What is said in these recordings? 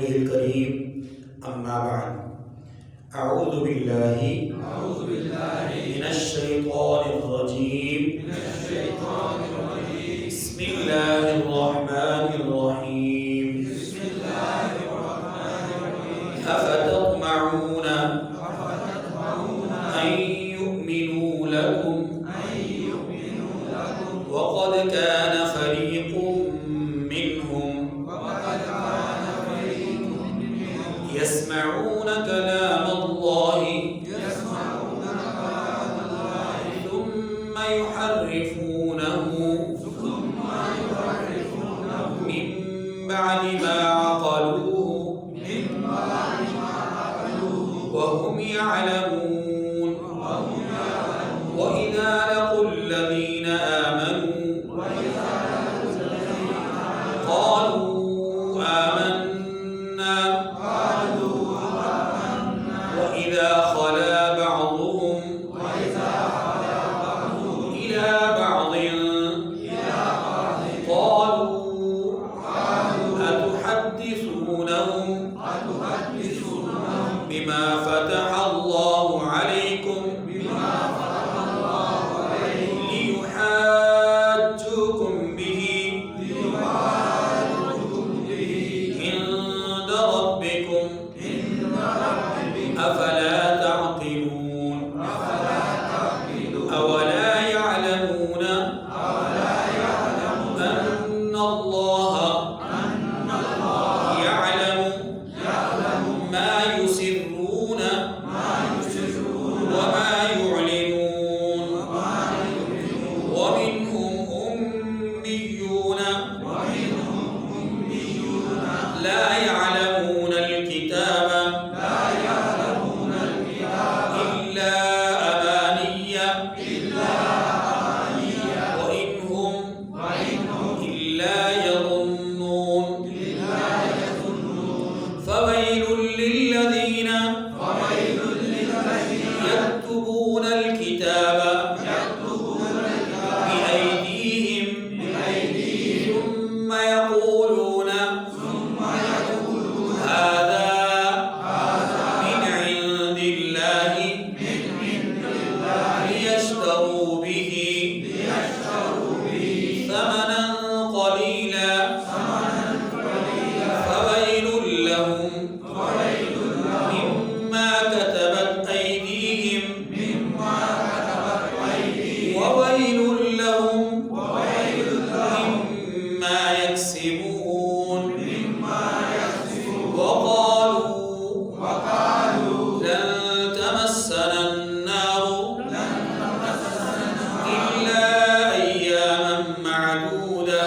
وجهه الكريم أما بعد أعوذ بالله من الشيطان الرجيم بسم الله الرحمن الرحيم أفتطمعون أن يؤمنوا لكم وقد كان فريق منهم يسمعون كلام الله ثم يحرفونه من بعد ما عقلوه وهم يعلمون وإذا لقوا الذين آمنوا قالوا آمنا وإذا خلا بعضهم إلى بعض قالوا أتحدثونهم بما فتح الله عليكم ليحاجوكم به عند ربكم أفلا تعقلون أولا يعلمون أن الله يعلم ما يسرون وما يعلنون ومنهم أميون لا يعلمون الكتاب إلا أماني وإن هم إلا يظنون فويل للذين يكتبون الكتاب بأيديهم ثم يقولون هذا من عند الله ليشتروا به ثمنا قليلا فويل لهم مما كتبت أيديهم وويل لهم مما يكسبون وقالوا لن تمسنا النار إلا أياما معدودة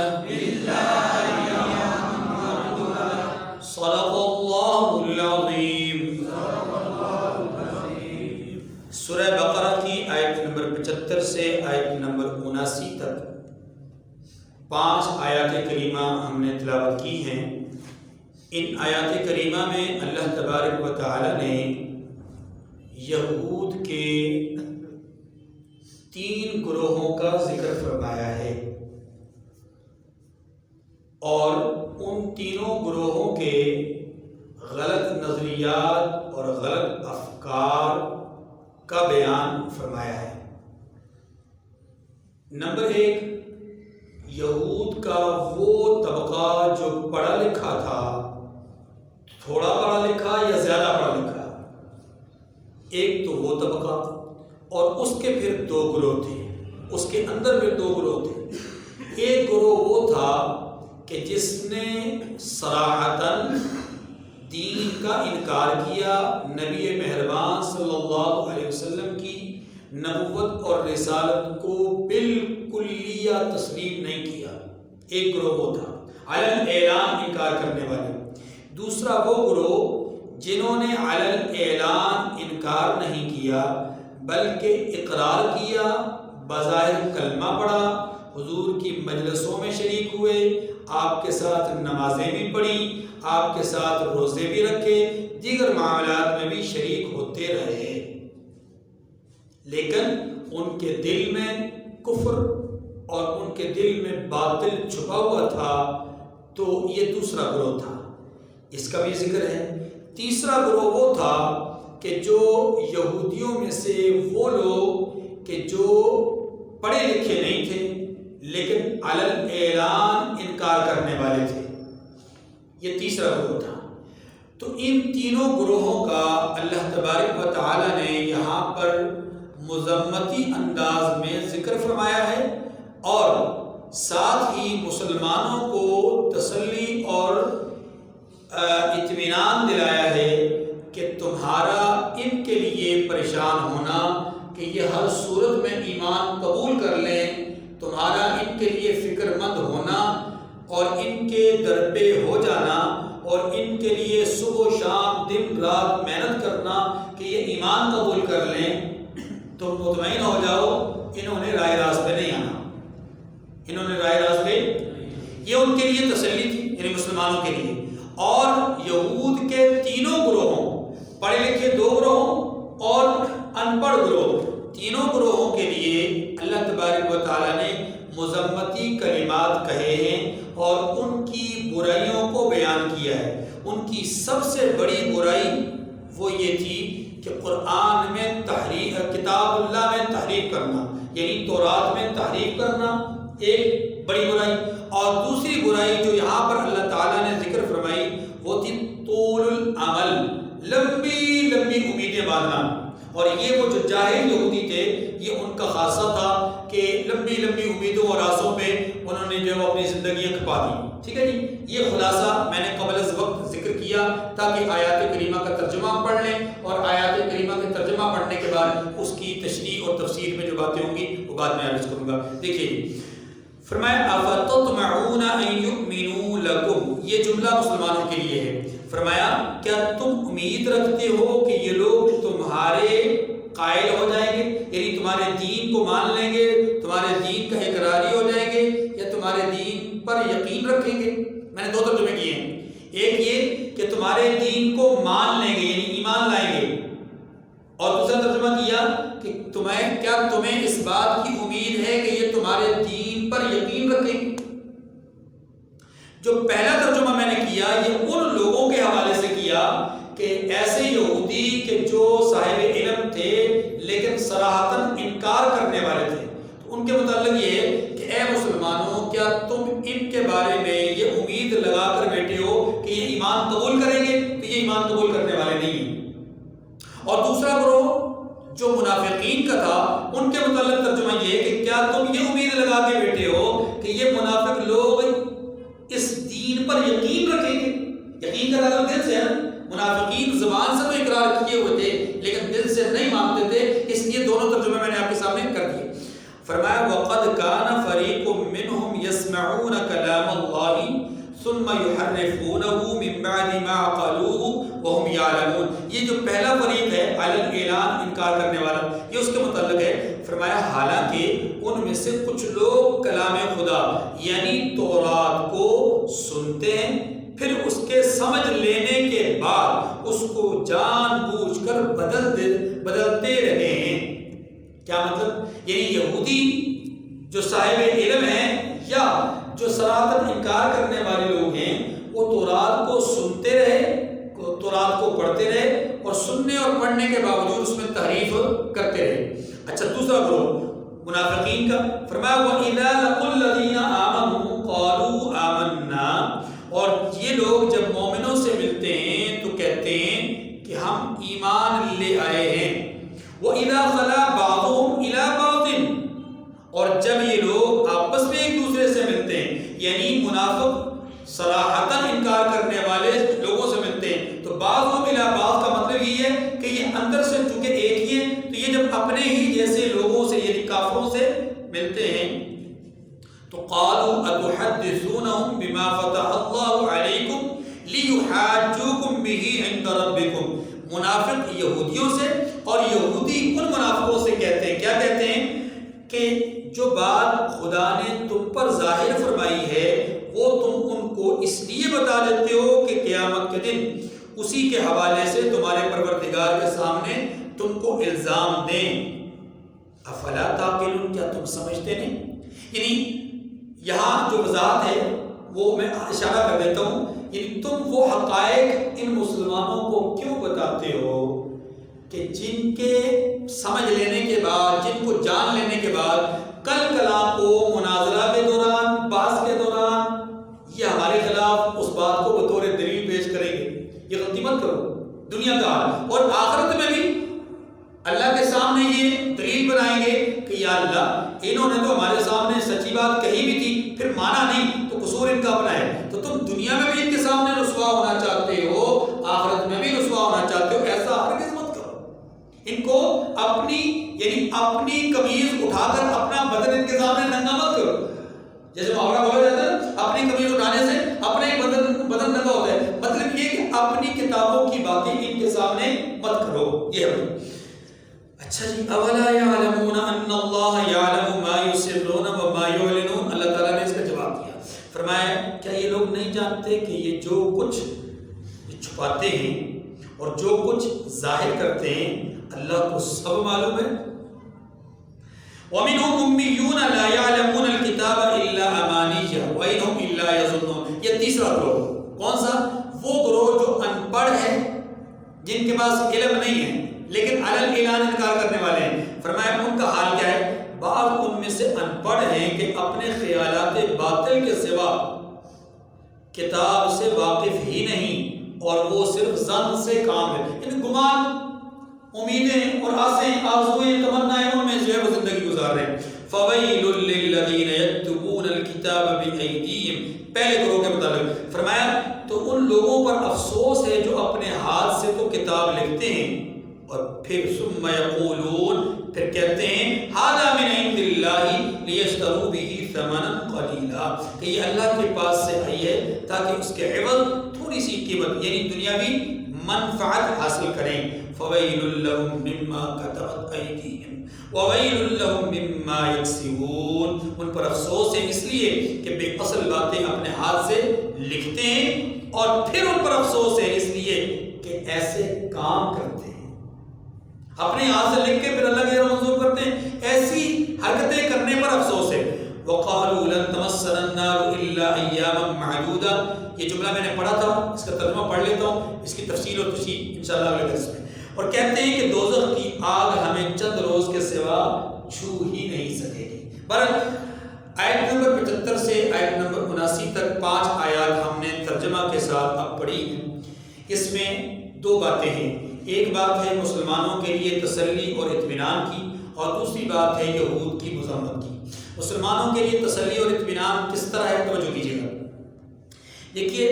صدق الله العظيم. سورہ بقرہ کی آیت نمبر 75 سے آیت نمبر 79 تک 5 آیات کریمہ ہم نے تلاوت کی ہیں. ان آیات کریمہ میں اللہ تبارک و تعالی نے یہود کے 3 گروہوں کا ذکر فرمایا ہے اور ان تینوں گروہوں کے غلط نظریات اور غلط افکار کا بیان فرمایا ہے. نمبر 1، یہود کا وہ طبقہ جو پڑھا لکھا تھا، تھوڑا پڑھا لکھا یا زیادہ پڑھا لکھا، ایک تو وہ طبقہ، اور اس کے پھر 2 گروہ تھے، اس کے اندر پھر 2 گروہ تھے. ایک گروہ وہ تھا کہ جس نے صراحتاً دین کا انکار کیا، نبی مہربان صلی اللہ علیہ وسلم کی نبوت اور رسالت کو بالکلیہ تسلیم نہیں کیا. ایک گروہ وہ تھا علن اعلان انکار کرنے والے. دوسرا وہ گروہ جنہوں نے علن اعلان انکار نہیں کیا بلکہ اقرار کیا، بظاہر کلمہ پڑھا، حضور کی مجلسوں میں شریک ہوئے، آپ کے ساتھ نمازیں بھی پڑھی، آپ کے ساتھ روزے بھی رکھے، دیگر معاملات میں بھی شریک ہوتے رہے، لیکن ان کے دل میں کفر اور ان کے دل میں باطل چھپا ہوا تھا. تو یہ دوسرا گروہ تھا. اس کا بھی ذکر ہے۔ تیسرا گروہ وہ تھا کہ جو یہودیوں میں سے وہ لوگ کہ جو پڑھے لکھے نہیں تھے لیکن علی الاعلان انکار کرنے والے تھے، یہ تیسرا گروہ تھا۔ تو ان تینوں گروہوں کا اللہ تبارک و تعالی نے یہاں پر مذمتی انداز میں ذکر فرمایا ہے، اور ساتھ ہی مسلمانوں کو تسلی اور اطمینان دلایا ہے کہ تمہارا ان کے لیے پریشان ہونا کہ یہ ہر صورت میں ایمان قبول کر لیں، تمہارا ان کے لیے فکر مند ہونا اور ان کے در پہ ہو جانا اور ان کے لیے صبح و شام دن رات محنت کرنا کہ یہ ایمان قبول کر لیں، تو مطمئن ہو جاؤ انہوں نے رائے راست پہ نہیں آنا، انہوں نے رائے راست پہ، یہ ان کے لیے تسلی تھی، یعنی مسلمانوں کے لیے۔ اور یہود کے تینوں گروہوں، پڑھے لکھے دو گروہوں اور ان پڑھ گروہ، تینوں گروہوں کے لیے اللہ تبارک و تعالیٰ نے مذمتی کلمات کہے ہیں اور ان کی برائیوں کو بیان کیا ہے۔ ان کی سب سے بڑی برائی وہ یہ تھی کہ قرآن میں تحریف، کتاب اللہ میں تحریف کرنا، یعنی تورات میں تحریف کرنا ایک بڑی برائی، اور دوسری برائی جو یہاں پر اللہ تعالیٰ نے ذکر فرمائی وہ تھی طول العمل، لمبی لمبی امیدیں باندھنا۔ اور یہ وہ جو جاہل یہودی تھے یہ ان کا خاصہ تھا کہ لمبی لمبی امیدوں اور آسوں پہ انہوں نے جو اپنی زندگیاں کھپا دی۔ ٹھیک ہے جی، یہ خلاصہ میں نے قبل از وقت ذکر کیا تاکہ آیات کریمہ کا ترجمہ پڑھ لیں، اور آیات کریمہ کے ترجمہ پڑھنے کے بعد اس کی تشریح اور تفسیر میں جو باتیں ہوں گی وہ بعد میں عرض کروں گا۔ دیکھیے فرمایا افتطمعون ان یؤمنوا لکم، یہ جملہ مسلمانوں کے لیے ہے۔ فرمایا کیا تم امید رکھتے ہو کہ یہ لوگ تمہارے قائل ہو جائیں گے، یعنی تمہارے دین کو مان لیں گے، تمہارے دین کا اقراری ہو جائیں گے، یا تمہارے دین پر یقین رکھیں گے؟ میں نے دو ترجمے کیے ہیں، ایک یہ کہ تمہارے دین کو مان لیں گے یعنی ایمان لائیں گے، اور دوسرا ترجمہ کیا کہ کیا تمہیں اس بات کی امید ہے کہ یہ تمہارے دین پر یقین رکھیں گے؟ جو پہلا ترجمہ میں نے کیا یہ ان لوگوں کے حوالے سے کیا کہ ایسے یہودی کہ جو صاحب علم تھے لیکن صراحتاً انکار کرنے والے تھے، تو ان کے متعلق یہ ہے کہ اے مسلمانوں کیا تم ان کے بارے میں یہ امید لگا کر بیٹھے ہو کہ یہ ایمان قبول کریں گے؟ تو یہ ایمان قبول کرنے والے نہیں ہیں۔ اور دوسرا گروہ جو منافقین کا تھا ان کے متعلق ترجمہ یہ ہے کہ کیا تم یہ امید لگا کے بیٹھے ہو کہ یہ منافق لوگ اس دین پر یقین رکھیں گے؟ یقین کا تعلق دل سے ہے، منافقین زبان سے تو اقرار کیے ہوئے تھے لیکن دل سے نہیں مانتے تھے، اس لیے دونوں ترجمے میں نے آپ کے سامنے کر دیے۔ فرمایا وَقَدْ كَانَ فَرِيقٌ مِّنْهُمْ يَسْمَعُونَ كَلَامَ اللَّهِ ثُمَّ يُحَرِّفُونَهُ مِن بَعْدِ مَا عَقَلُوهُ وَهُمْ يَعْلَمُونَ۔ یہ جو پہلا فریق ہے علی الاعلان انکار کرنے والا، یہ اس کے متعلق ہے۔ فرمایا حالانکہ ان میں سے کچھ لوگ کلام خدا یعنی تورات کو سنتے ہیں، پھر اس کے سمجھ لینے کے بعد اس کو جان بوجھ کر بدلتے رہے ہیں۔ کیا مطلب؟ یعنی یہودی جو صاحب علم ہیں یا جو صراحتاً انکار کرنے والے لوگ ہیں وہ تورات کو سنتے رہے، تورات کو پڑھتے رہے اور سننے اور پڑھنے کے باوجود اس میں تحریف کرتے رہے۔ اچھا دوسرا گروہ منافقین کا، فرمایا وَإِذَا لَقُوا الَّذِينَ آمَنُوا قَالُوا آمَنَّا، اور یہ لوگ جب مومنوں سے ملتے ہیں تو کہتے ہیں کہ ہم ایمان لے آئے ہیں۔ وَإِذَا خَلَا بَعْضُهُمْ إِلَىٰ بَعْضٍ، اور جب یہ لوگ آپس میں ایک دوسرے سے ملتے ہیں، یعنی منافق صراحتاً انکار کرنے والے لوگوں سے ملتے ہیں، تو بعضهم إِلَىٰ بَعْض کا مطلب یہ ہے کہ یہ اندر سے چونکہ ایک ہی ہے تو یہ جب اپنے ہی جیسے لوگوں سے یعنی کافروں سے ملتے ہیں تو قالوا اتحدثونهم بما فتح الله عليكم ليحاجوكم به عند ربكم۔ منافق یہودیوں سے اور یہودی ان منافقوں سے کہتے ہیں، کیا کہتے ہیں کہ جو بات خدا نے تم پر ظاہر فرمائی ہے وہ تم ان کو اس لیے بتا دیتے ہو کہ قیامت کے دن اسی کے حوالے سے تمہارے پروردگار کے سامنے تم کو الزام دیں۔ افلا تعقلون، کیا تم سمجھتے نہیں؟ یعنی یہاں جو وضاحت ہے وہ میں اشارہ کر دیتا ہوں یعنی تم وہ حقائق ان مسلمانوں کو کیوں بتاتے ہو کہ جن کے سمجھ لینے کے بعد، جن کو جان لینے کے بعد کل کلام کو مناظرہ کے دوران، بحث کے دوران یہ ہمارے خلاف اس بات کو بطور دلیل پیش کریں گے. یہ غلطی مت کرو. دنیا کا حال اور آخرت میں بھی اللہ کے سامنے یہ دلیل بنائیں گے کہ یا اللہ انہوں نے تو ہمارے سامنے سچی بات کہی بھی تھی، پھر مانا نہیں، تو قصور ان کا بنا ہے. تو تم دنیا میں بھی ان کے سامنے رسوا ہونا چاہتے ہو، آخرت میں بھی رسوا ہونا چاہتے ہو. ایسا ہرگز مت کرو. ان کو اپنی قمیض اٹھا کر اپنا بدن ان کے سامنے ننگا مت کرو. جیسے محاورہ بولا جاتا ہے اپنی قمیض اٹھانے سے اپنا ہی بدن ننگا ہوتا ہے. مطلب یہ کہ اپنی کتابوں کی باتیں ان کے سامنے مت کرو. یہ ہے. اچھا جی، اولا یعلمون ان اللہ یعلم ما یسرون وما یعلنون. اللہ تعالیٰ نے اس کا جواب دیا. فرمایا کیا یہ لوگ نہیں جانتے کہ یہ جو کچھ چھپاتے ہیں اور جو کچھ ظاہر کرتے ہیں اللہ کو سب معلوم ہے. وَمِنْهُمْ أُمِّيُّونَ لَا يَعْلَمُونَ الْكِتَابَ إِلَّا أَمَانِيَّ وَإِنْهُمْ إِلَّا يَظُنُّونَ. یہ تیسرا گروہ. کون سا؟ وہ گروہ جو ان پڑھ ہے، جن کے پاس علم نہیں ہے لیکن علی الاعلان انکار کرنے والے ہیں. فرمایا ان کا حال کیا ہے؟ بعض ان میں سے ان پڑھ ہیں کہ اپنے خیالات باطل کے سوا کتاب سے واقف ہی نہیں اور وہ صرف ظن سے کام ہے. یعنی گمان، امیدیں اور آسیں، آرزوئیں، تمنائیں ان میں جو ہے وہ زندگی گزار رہے ہیں. فَوَيْلٌ لِّلَّذِينَ يَكْتُبُونَ الْكِتَابَ بِأَيْدِيهِمْ. پہلے گروہ کے مطابق فرمایا تو ان لوگوں پر افسوس ہے جو اپنے ہاتھ سے تو کتاب لکھتے ہیں اور پھر ثم یقولون، پھر کہتے ہیں ھذا من عند اللہ لیشتروا بہ ثمنا قلیلا، کہ یہ اللہ کے پاس سے آئی ہے تاکہ اس کے عوض تھوڑی سی قیمت یعنی دنیاوی منفعت حاصل کریں. فویل لهم مما کتبت ایدیہم وویل لهم مما یکسبون. ان پر افسوس ہے اس لیے کہ بے اصل باتیں اپنے ہاتھ سے لکھتے ہیں اور پھر ان پر افسوس ہے اس لیے کہ ایسے کام کرتے ہیں. اپنے ہاتھ سے لکھ کے پھر اللہ کی طرف منسوب کرتے ہیں. ایسی حرکتیں کرنے پر افسوس ہے. وَقَالُوا لَن تَمَسَّنَا النَّارُ إِلَّا أَيَّامًا مَّعْدُودَةً. یہ جملہ میں نے پڑھا تھا، اس کا ترجمہ پڑھ لیتا ہوں، اس کی تفصیل و تشریح انشاءاللہ اگلے درس میں. اور کہتے ہیں کہ دوزخ کی آگ ہمیں چند روز کے سوا چھو ہی نہیں سکے گی. بہرحال آیت نمبر 75 سے آیت نمبر 79 تک 5 آیات ہم نے ترجمہ کے ساتھ اب پڑھی ہیں. اس میں دو باتیں ہیں. ایک بات ہے مسلمانوں کے لیے تسلی اور اطمینان کی، اور دوسری بات ہے یہود کی مذمت کی. مسلمانوں کے لیے تسلی اور اطمینان کس طرح ہے، توجہ کیجیے گا. دیکھیے،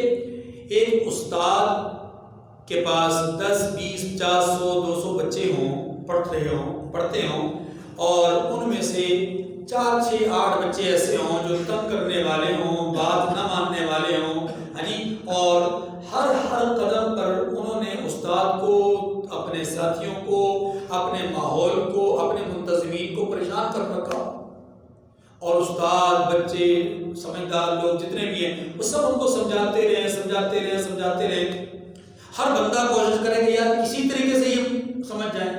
ایک استاد کے پاس 10 20 50 100 200 بچے ہوں، پڑھتے ہوں اور ان میں سے 4 6 8 بچے ایسے ہوں جو تنگ کرنے والے ہوں، بات نہ ماننے والے ہوں، اور ہر قدم پر انہوں نے استاد کو، اپنے ساتھیوں کو، اپنے ماحول کو، اپنے منتظمین کو پریشان کر رکھا. اور استاد، بچے، سمجھدار لوگ جتنے بھی ہیں وہ سب ان کو سمجھاتے رہے. ہر بندہ کوشش کرے کہ یار کسی طریقے سے یہ سمجھ جائے.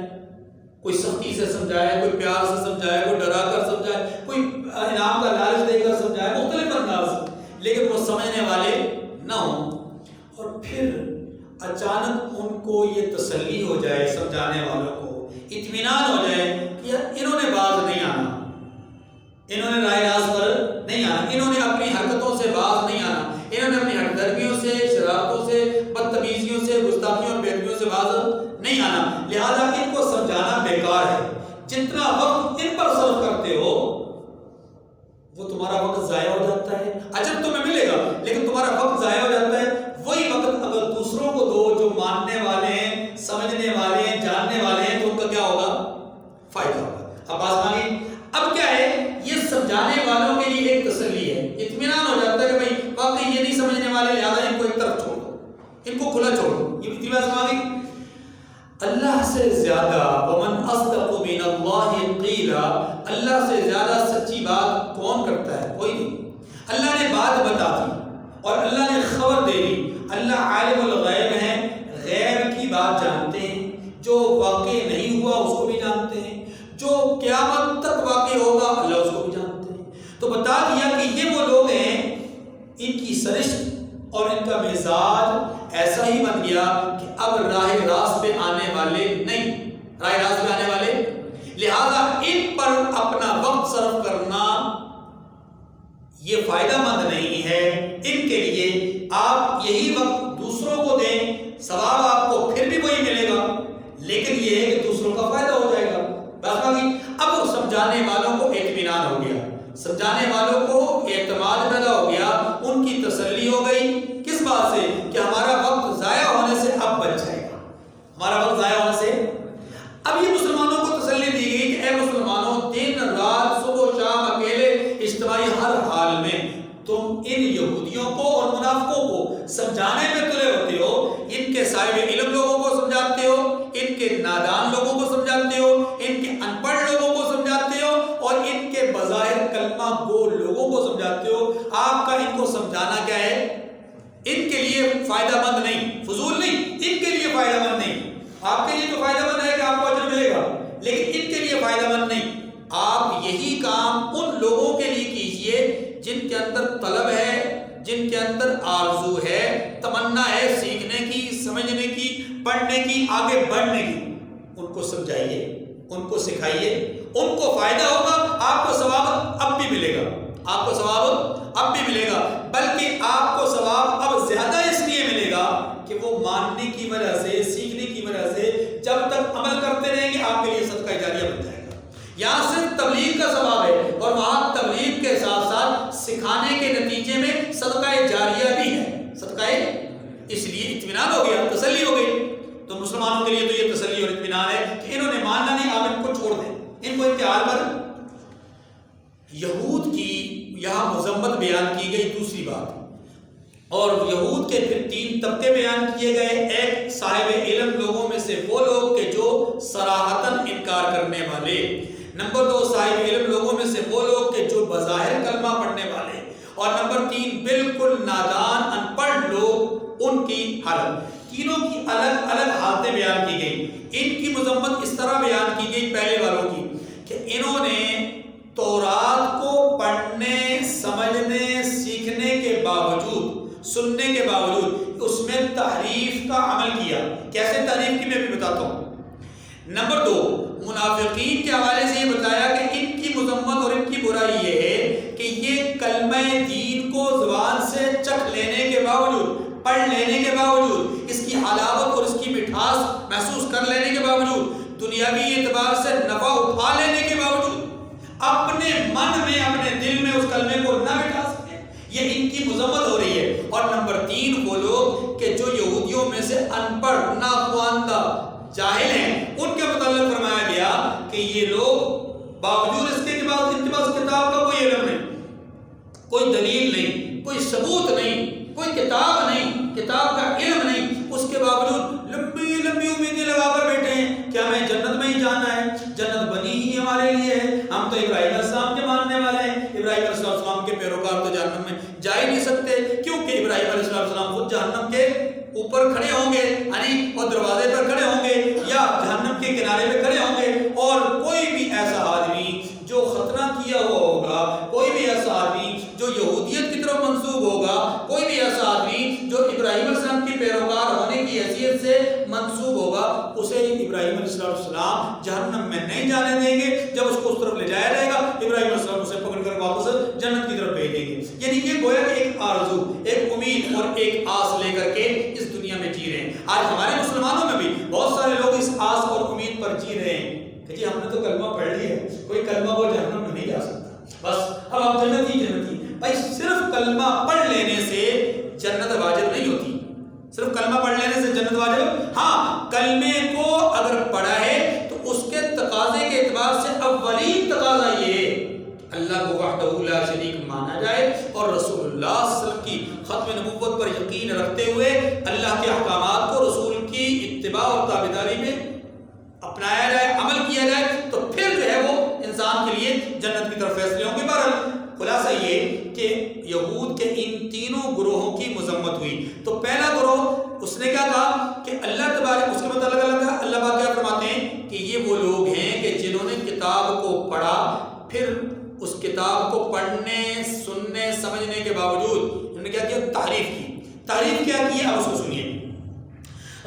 کوئی سختی سے سمجھائے، کوئی پیار سے سمجھائے، کوئی ڈرا کر سمجھائے، کوئی انعام کا لالچ دے کر سمجھائے، مختلف انداز، لیکن وہ سمجھنے والے نہ ہوں. اور پھر اچانک ان کو یہ تسلی ہو جائے، سمجھانے والوں کو اطمینان ہو جائے کہ یار انہوں نے باز نہیں آنا، انہوں نے رائے راز پر نہیں آنا، انہوں نے اپنی حرکتوں سے باز نہیں آنا، انہوں نے اپنی ہٹ درمیوں سے، شرارتوں سے، بدتمیزیوں سے، گستاخیوں اور بےادبیوں سے باز نہیں آنا. لہذا ان کو سمجھانا بیکار ہے. جتنا وقت ان پر صرف کرتے ہو وہ تمہارا وقت ضائع ہو جاتا ہے. اجر تمہیں ملے گا لیکن تمہارا وقت ضائع ہو جاتا ہے. وہی وقت اگر دوسروں کو دو جو ماننے والے ہیں، سمجھنے والے ہیں، جاننے والے ہیں، تو ان کا کیا ہوگا؟ فائدہ ہوگا. اب آسمانی اب کیا ہے، یہ سمجھانے والوں کے لیے ایک تسلی ہے، اطمینان ہو جاتا ہے کہ بھائی واقعی یہ نہیں سمجھنے والے، لہذا ان کو ایک طرف چھوڑ دو، ان کو کھلا چھوڑ دو. یہ بھی آسمانی اللہ سے زیادہ ومن اصدق من اللہ قیلا، اللہ سے زیادہ سچی بات کون کرتا ہے؟ کوئی نہیں. اللہ نے بات بتا دی اور اللہ نے خبر دے دی. اللہ عالم الغیب ہے، غیب کی بات جانتے ہیں، جو واقع نہیں ہوا اس کو بھی جانتے ہیں، جو قیامت تک واقع ہوگا اللہ اس کو بھی جانتے ہیں. تو بتا دیا کہ یہ وہ لوگ ہیں، ان کی سرشت اور ان کا مزاج بن گیا کہ اب راہ راست پہ آنے والے نہیں، راہ راست پہ آنے والے، لہذا ان پر اپنا وقت صرف کرنا یہ فائدہ مند نہیں ہے۔ ان کے لیے آپ یہی وقت دوسروں کو دیں، ثواب آپ کو پھر بھی وہی ملے گا، لیکن یہ ہے کہ دوسروں کا فائدہ ہو جائے گا۔ اب سمجھانے والوں کو اطمینان ہو گیا، سمجھانے والوں کو اعتماد پیدا ہو گیا، ان کی تسلی ہو گئی، کس بات سے کہ ہمارا وقت ضائع ہونے سے اب بچ جائے گا، ہمارا وقت ضائع ہونے سے۔ اب یہ مسلمانوں کو تسلی دی گئی کہ اے مسلمانوں، دن رات صبح و شام اکیلے اجتماعی ہر حال میں تم ان یہودیوں کو اور منافقوں کو سمجھانے میں تلے ہوتے ہو، ان کے صاحب علم لوگوں کو سمجھاتے ہو، ان کے نادان لوگوں کو سمجھاتے ہو، ان کے ان پڑھ لوگوں کو سمجھاتے ہو، اور ان کے بظاہر کلمہ گو لوگوں کو سمجھاتے ہو۔ آپ کا ان کو سمجھانا کیا ہے؟ ان کے لیے فائدہ مند نہیں، فضول نہیں، ان کے لیے فائدہ مند نہیں۔ آپ کے لیے تو فائدہ مند ہے کہ آپ کو اجر ملے گا، لیکن ان کے لیے فائدہ مند نہیں۔ آپ یہی کام ان لوگوں کے لیے کیجئے جن کے اندر طلب ہے، جن کے اندر آرزو ہے، تمنا ہے سیکھنے کی، سمجھنے کی، پڑھنے کی، آگے بڑھنے کی۔ ان کو سمجھائیے، ان کو سکھائیے، ان کو فائدہ ہوگا، آپ کو ثواب اب بھی ملے گا، آپ کو ثواب اب بھی ملے گا، بلکہ آپ کو ثواب اب زیادہ اس لیے ملے گا کہ وہ ماننے کی وجہ سے، سیکھنے کی وجہ سے جب تک عمل کرتے رہیں گے آپ کے لیے صدقہ جاریہ بن جائے گا۔ یہاں صرف تبلیغ کا ثواب ہے، اور وہاں تبلیغ کے ساتھ ساتھ سکھانے کے نتیجے میں صدقہ جاریہ بھی ہے، صدقہ، اس لیے اطمینان ہو گیا، تسلی ہو گئی۔ تو مسلمانوں کے لیے تو یہ تسلی اور اطمینان ہے کہ انہوں نے ماننا نہیں، آپ ان کو چھوڑ دیں، ان کو انتحال پر۔ یہود کی یہاں مذمت بیان کی گئی، دوسری بات، اور یہود کے پھر 3 طبقے بیان کیے گئے۔ ایک صاحب علم لوگوں میں سے وہ لوگ کہ جو صراحتاً انکار کرنے والے، نمبر 2 صاحب علم لوگوں میں سے وہ لوگ کہ جو بظاہر کلمہ پڑھنے والے، اور نمبر 3 بالکل نادان ان پڑھ لوگ، ان کی حالت۔ تینوں کی الگ الگ حالتیں بیان کی گئی۔ ان کی مذمت اس طرح بیان کی گئی پہلے والوں کی کہ انہوں نے تورات کو پڑھنے، سمجھنے، سیکھنے کے باوجود، سننے کے باوجود اس میں تحریف کا عمل کیا۔ کیسے تحریف کی میں بھی بتاتا ہوں۔ نمبر 2 منافقین کے حوالے سے یہ بتایا کہ ان کی مذمت اور ان کی برائی یہ ہے کہ یہ کلمہ دین کو زبان سے چکھ لینے کے باوجود، پڑھ لینے کے باوجود، اس کی حلاوت اور اس کی مٹھاس محسوس کر لینے کے باوجود، دنیاوی اعتبار سے نفع اٹھا لینے کے باوجود، اپنے من میں، اپنے دل میں اس کلمے کو نہ مٹھا سکے، یہ ان کی مذمت ہو رہی ہے۔ اور نمبر 3 وہ لوگ کہ جو یہودیوں میں سے ان پڑھ، ناخواندہ، جاہل ہیں، ان کے متعلق فرمایا گیا کہ یہ لوگ باوجود اس کے ان کے پاس کتاب کا کوئی علم نہیں، کوئی دلیل نہیں، کوئی ثبوت نہیں، کوئی کتاب نہیں، کتاب کا علم نہیں، اس کے باوجود لمبی لمبی امیدیں لگا کر بیٹھے ہیں کہ ہمیں جنت میں ہی جانا ہے، جنت بنی ہی ہمارے لیے ہے، ہم تو ابراہیم علیہ السلام کے ماننے والے ہیں، ابراہیم علیہ السلام کے پیروکار تو جہنم میں جا ہی نہیں سکتے، کیونکہ ابراہیم علیہ السلام خود جہنم کے اوپر کھڑے ہوں گے، یعنی اور دروازے پر کھڑے ہوں گے یا جہنم کے کنارے پہ کھڑے ہوں گے، اور کوئی بھی ایسا آدمی جو ختنہ کیا ہوا ہوگا، کوئی بھی ایسا آدمی جو یہودیت کی طرف منسوب ہوگا، کوئی بھی ایسا آدمی جو ابراہیم علیہ السلام کی پیروکار ہونے کی حیثیت سے منسوب ہوگا، اسے ابراہیم علیہ السلام جہنم میں نہیں جانے دیں گے۔ جب اس کو اس طرف لے جایا جائے گا، ابراہیم علیہ السلام اسے پکڑ کر واپس جنت کی طرف بھیج دیں گے۔ یعنی یہ گویا کہ ایک آرزو، ایک امید اور ایک آس لے کر کے اس دنیا میں جی رہے ہیں۔ آج ہمارے مسلمانوں میں بھی بہت سارے لوگ اس آس اور امید پر جی رہے ہیں کہ جی ہم نے تو کلمہ پڑھ لیا ہے، کوئی کلمہ وہ جہنم میں نہیں جا سکتا، بس اب آپ جنت ہی جنت ہی۔ بھائی صرف کلمہ پڑھ لینے سے جنت واجب نہیں ہوتی، صرف کلمہ پڑھ لینے سے جنت واجب، ہاں کلمے کو اگر پڑھا ہے تو اس کے تقاضے کے اعتبار سے اولین تقاضا یہ ہے اللہ کو وحدہ لا شریک مانا جائے، اور رسول اللہ صلی اللہ علیہ وسلم کی ختم نبوت پر یقین رکھتے ہوئے اللہ کے احکامات کو رسول کی اتباع اور تابعداری میں اپنایا جائے، عمل کیا جائے، تو پھر جو ہے وہ انسان کے لیے جنت کی طرف فیصلے ہوں گے۔ بہرحال خلاصہ یہ کہ یہود کے ان تینوں گروہوں کی مذمت ہوئی۔ تو پہلا گروہ اس نے کیا کہا کہ اللہ تبارک، اس کے متعلق اللہ پاک کیا فرماتے ہیں کہ یہ وہ لوگ ہیں کہ جنہوں نے کتاب کو پڑھا، پھر اس کتاب کو پڑھنے، سننے، سمجھنے کے باوجود انہوں نے کیا کیا؟ تحریف کی۔ تحریف کیا کی؟ اب اس کو سنیے۔